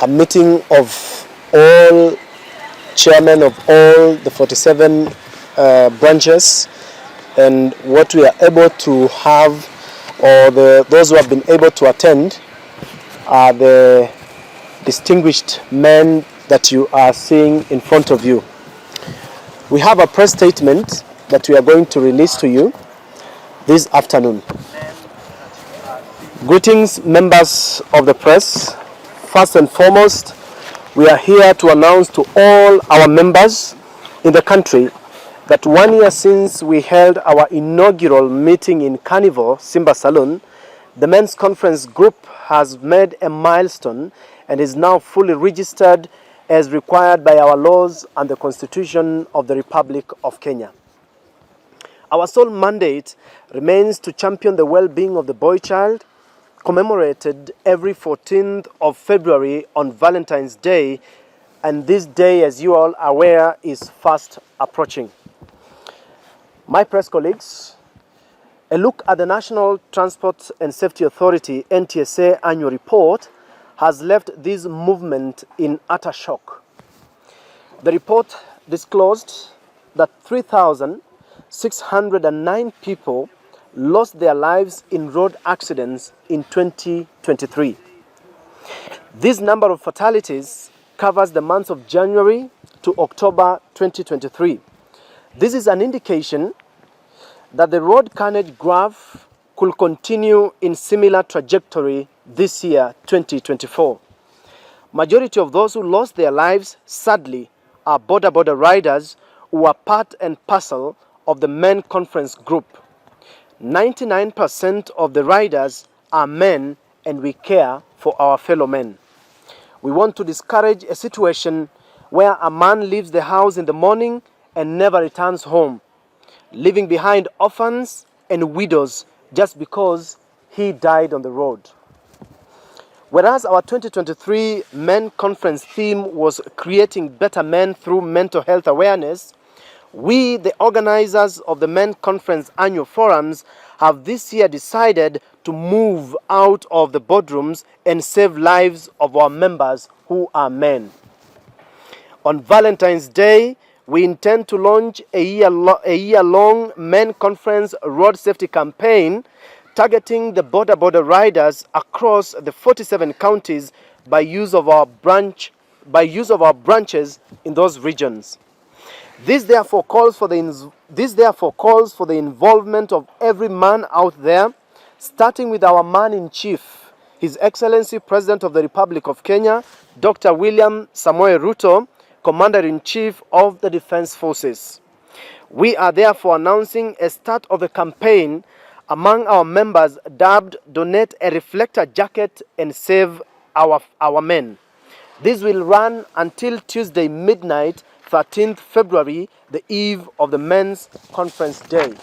a meeting of all chairmen of all the 47 branches, and what we are able to have, or those who have been able to attend, are the distinguished men that you are seeing in front of you. We have a press statement that we are going to release to you this afternoon. Greetings, members of the press. First and foremost, we are here to announce to all our members in the country that 1 year since we held our inaugural meeting in Carnival, Simba Saloon, the Men's Conference Group has made a milestone and is now fully registered as required by our laws and the Constitution of the Republic of Kenya. Our sole mandate remains to champion the well-being of the boy child, commemorated every 14th of February on Valentines Day, and this day, as you all are aware, is fast approaching. My press colleagues, a look at the National Transport and Safety Authority NTSA annual report has left this movement in utter shock. The report disclosed that 3,609 people lost their lives in road accidents in 2023. This number of fatalities covers the months of January to October 2023. This is an indication that the road carnage graph could continue in similar trajectory this year, 2024. Majority of those who lost their lives, sadly, are border riders who are part and parcel of the Men Conference Group. 99% of the riders are men, and we care for our fellow men. We want to discourage a situation where a man leaves the house in the morning and never returns home, leaving behind orphans and widows just because he died on the road. Whereas our 2023 Men Conference theme was creating better men through mental health awareness, we, the organizers of the Men Conference annual forums, have this year decided to move out of the boardrooms and save lives of our members who are men. On Valentine's Day, we intend to launch a year-long Men Conference road safety campaign targeting the border riders across the 47 counties by use of our branches in those regions. This therefore calls for the involvement of every man out there, starting with our man-in-chief, His Excellency President of the Republic of Kenya, Dr. William Samoei Ruto, Commander-in-Chief of the Defense Forces. We are therefore announcing a start of a campaign among our members dubbed Donate a Reflector Jacket and Save Our Men. This will run until Tuesday midnight, 13th February, the eve of the Men's Conference Day.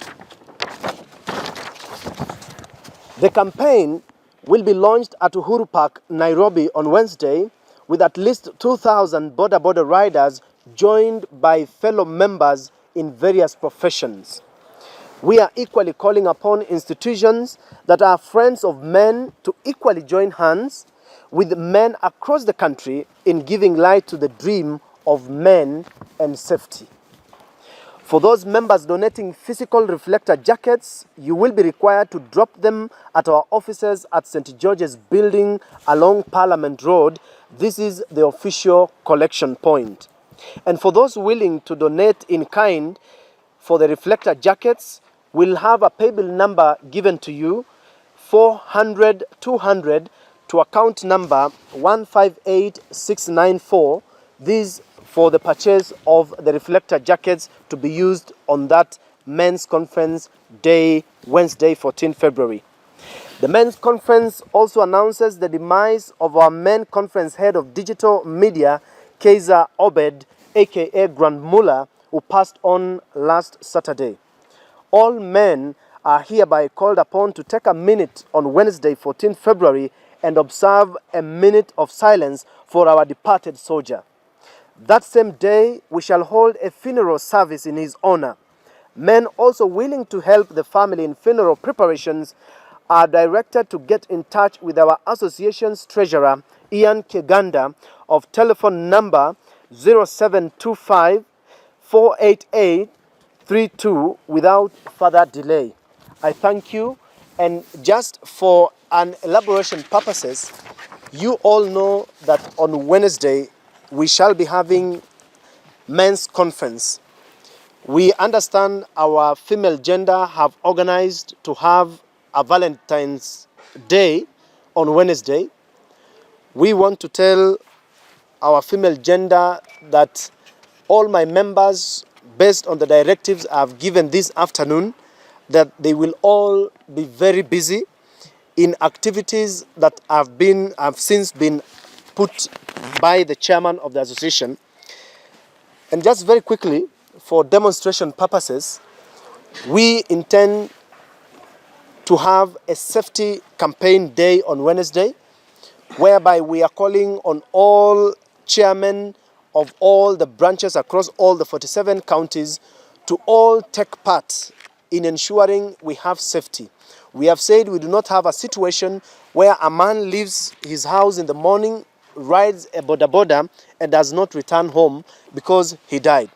The campaign will be launched at Uhuru Park, Nairobi on Wednesday, with at least 2,000 border riders joined by fellow members in various professions. We are equally calling upon institutions that are friends of men to equally join hands with men across the country in giving light to the dream of men and safety. For those members donating physical reflector jackets, you will be required to drop them at our offices at St. George's Building along Parliament Road. This is the official collection point. And for those willing to donate in kind for the reflector jackets, we'll have a paybill number given to you, 400-200, to account number 158694. These for the purchase of the reflector jackets to be used on that Men's Conference Day, Wednesday, 14 February. The Men's Conference also announces the demise of our Men Conference head of digital media, Kaiser Obed, aka Grand Mullah, who passed on last Saturday. All men are hereby called upon to take a minute on Wednesday, 14 February, and observe a minute of silence for our departed soldier. That same day, we shall hold a funeral service in his honor. Men also willing to help the family in funeral preparations are directed to get in touch with our association's treasurer, Ian Keganda, of telephone number 0725 488 32 without further delay. I thank you, and just for an elaboration purposes, you all know that on Wednesday we shall be having men's conference. We understand our female gender have organized to have a Valentines Day on Wednesday. We want to tell our female gender that all my members, based on the directives I've given this afternoon, that they will all be very busy in activities that have since been put by the chairman of the association. And just very quickly, for demonstration purposes, we intend to have a safety campaign day on Wednesday, whereby we are calling on all chairmen of all the branches across all the 47 counties to all take part in ensuring we have safety. We have said we do not have a situation where a man leaves his house in the morning, rides a boda and does not return home because he died.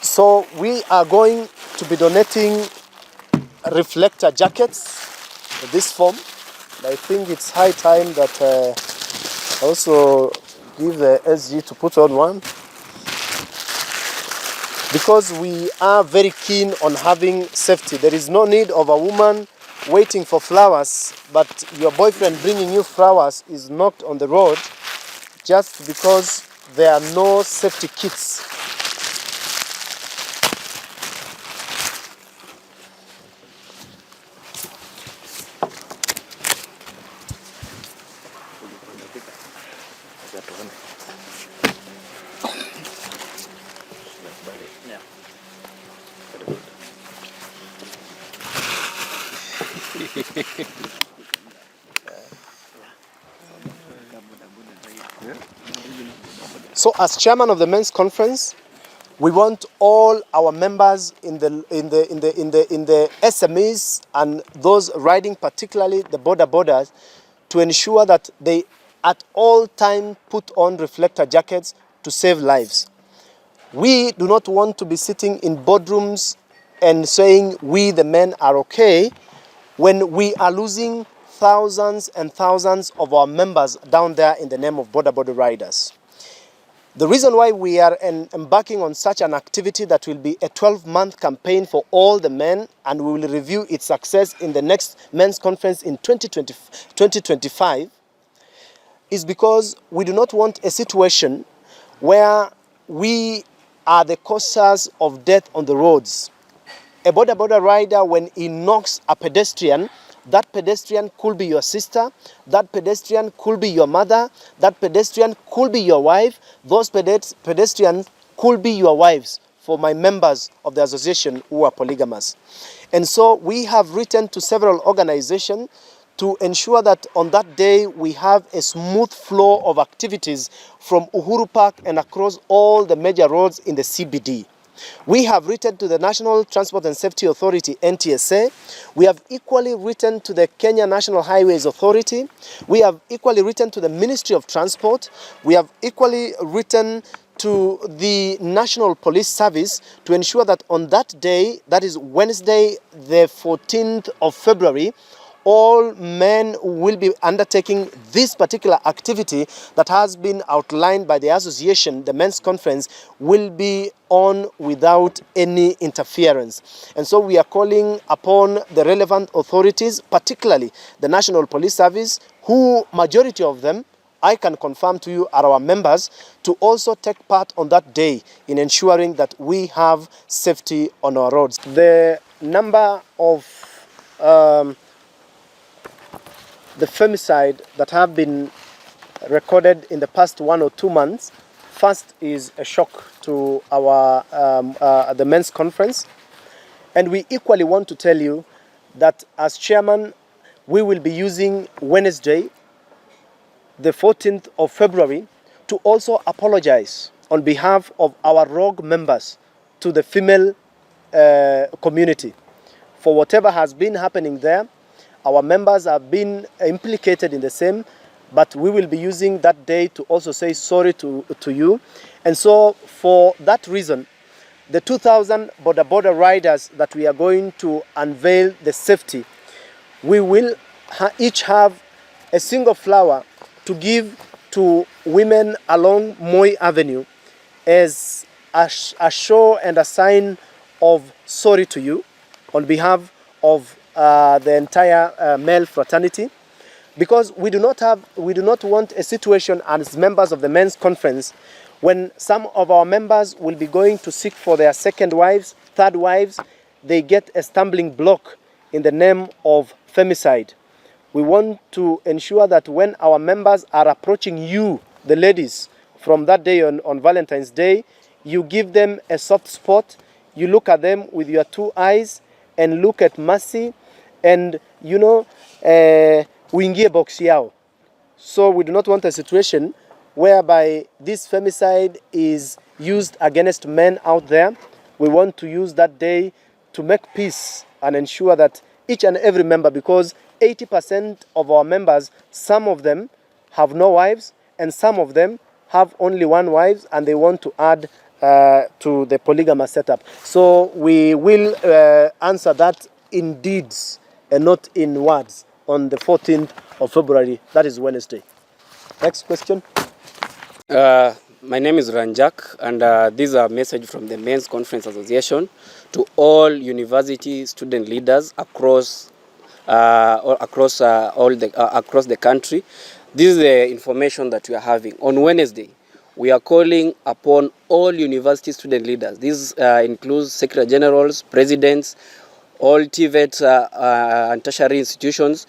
So we are going to be donating reflector jackets in this form. I think it's high time that also give the SG to put on one, because we are very keen on having safety. There is no need of a woman waiting for flowers, but your boyfriend bringing you flowers is knocked on the road just because there are no safety kits. So as chairman of the men's conference, we want all our members in the SMEs and those riding particularly the borders to ensure that they at all time put on reflector jackets to save lives. We do not want to be sitting in boardrooms and saying we the men are okay when we are losing thousands and thousands of our members down there in the name of border riders. The reason why we are embarking on such an activity that will be a 12-month campaign for all the men, and we will review its success in the next men's conference in 2025, is because we do not want a situation where we are the causes of death on the roads. A border rider, when he knocks a pedestrian, that pedestrian could be your sister, that pedestrian could be your mother, that pedestrian could be your wife, those pedestrians could be your wives, for my members of the association who are polygamous. And so we have written to several organizations to ensure that on that day we have a smooth flow of activities from Uhuru Park and across all the major roads in the CBD. We have written to the National Transport and Safety Authority, NTSA. We have equally written to the Kenya National Highways Authority. We have equally written to the Ministry of Transport. We have equally written to the National Police Service to ensure that on that day, that is Wednesday, the 14th of February, all men will be undertaking this particular activity that has been outlined by the association. The men's conference will be on without any interference. And so we are calling upon the relevant authorities, particularly the National Police Service, who majority of them, I can confirm to you, are our members, to also take part on that day in ensuring that we have safety on our roads. The number of the femicide that have been recorded in the past 1 or 2 months, first is a shock to our the men's conference, and we equally want to tell you that as chairman, we will be using Wednesday, the 14th of February, to also apologize on behalf of our rogue members to the female community for whatever has been happening there. Our members have been implicated in the same, but we will be using that day to also say sorry to you. And so for that reason, the 2,000 border riders that we are going to unveil the safety, we will each have a single flower to give to women along Moi Avenue as a show and a sign of sorry to you on behalf of the entire male fraternity, because we do not want a situation as members of the men's conference when some of our members will be going to seek for their second wives, third wives, they get a stumbling block in the name of femicide. We want to ensure that when our members are approaching you, the ladies, from that day on Valentine's Day, you give them a soft spot, you look at them with your two eyes and look at mercy, and uingie box yao. So we do not want a situation whereby this femicide is used against men out there. We want to use that day to make peace and ensure that each and every member, because 80% of our members, some of them have no wives and some of them have only one wife, and they want to add to the polygamous setup. So we will answer that in deeds and not in words on the 14th of February. That is Wednesday. Next question. My name is Ranjak, and this is a message from the Men's Conference Association to all university student leaders across the country. This is the information that we are having. On Wednesday, we are calling upon all university student leaders. This includes Secretary Generals, presidents, all TVET and tertiary institutions.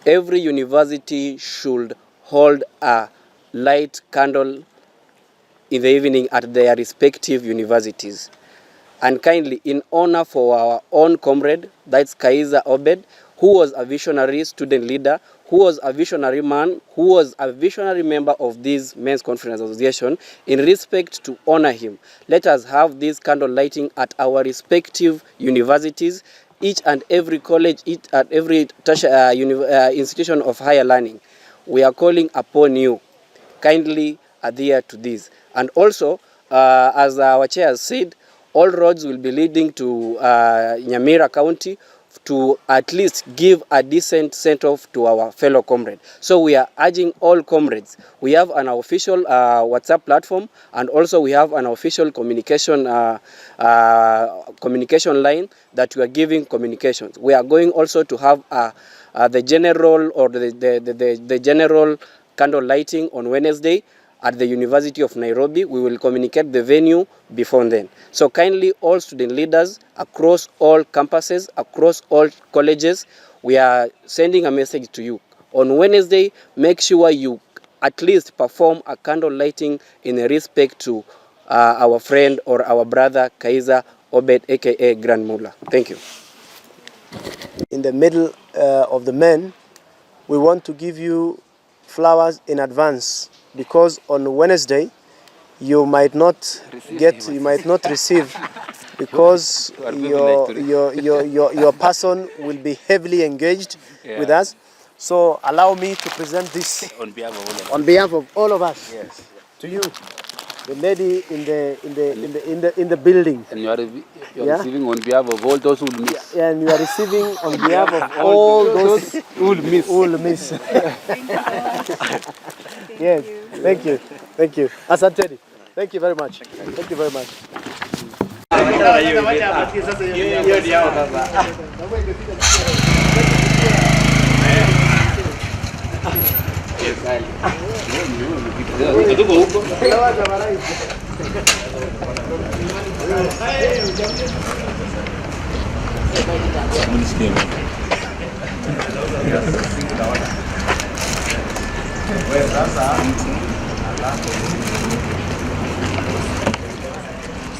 Every university should hold a light candle in the evening at their respective universities. And kindly, in honor for our own comrade, that's Kaiza Obed, who was a visionary student leader, who was a visionary man, who was a visionary member of this Men's Conference Association, in respect to honor him, let us have this candle lighting at our respective universities, each and every college, each and every institution of higher learning. We are calling upon you, kindly adhere to this. And also, as our chair said, all roads will be leading to Nyamira County to at least give a decent send-off to our fellow comrades. So we are urging all comrades. We have an official WhatsApp platform, and also we have an official communication line that we are giving communications. We are going also to have the general or the general candle lighting on Wednesday at the University of Nairobi. We will communicate the venue before then. So kindly, all student leaders across all campuses, across all colleges, we are sending a message to you. On Wednesday, make sure you at least perform a candle lighting in respect to our friend or our brother Kaiza Obed, aka Grand Mullah. Thank you. In the middle of the men, we want to give you flowers in advance, because on Wednesday you might not receive, because your person will be heavily engaged with us. So allow me to present this on behalf of all of us. Yes. To you, the lady in the building. And you are receiving on behalf of all those who will miss. Yeah, and you are receiving on behalf of all those who will miss. Yes, thank you. Asanteni. Thank you very much. Thank you very much.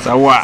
Sawa.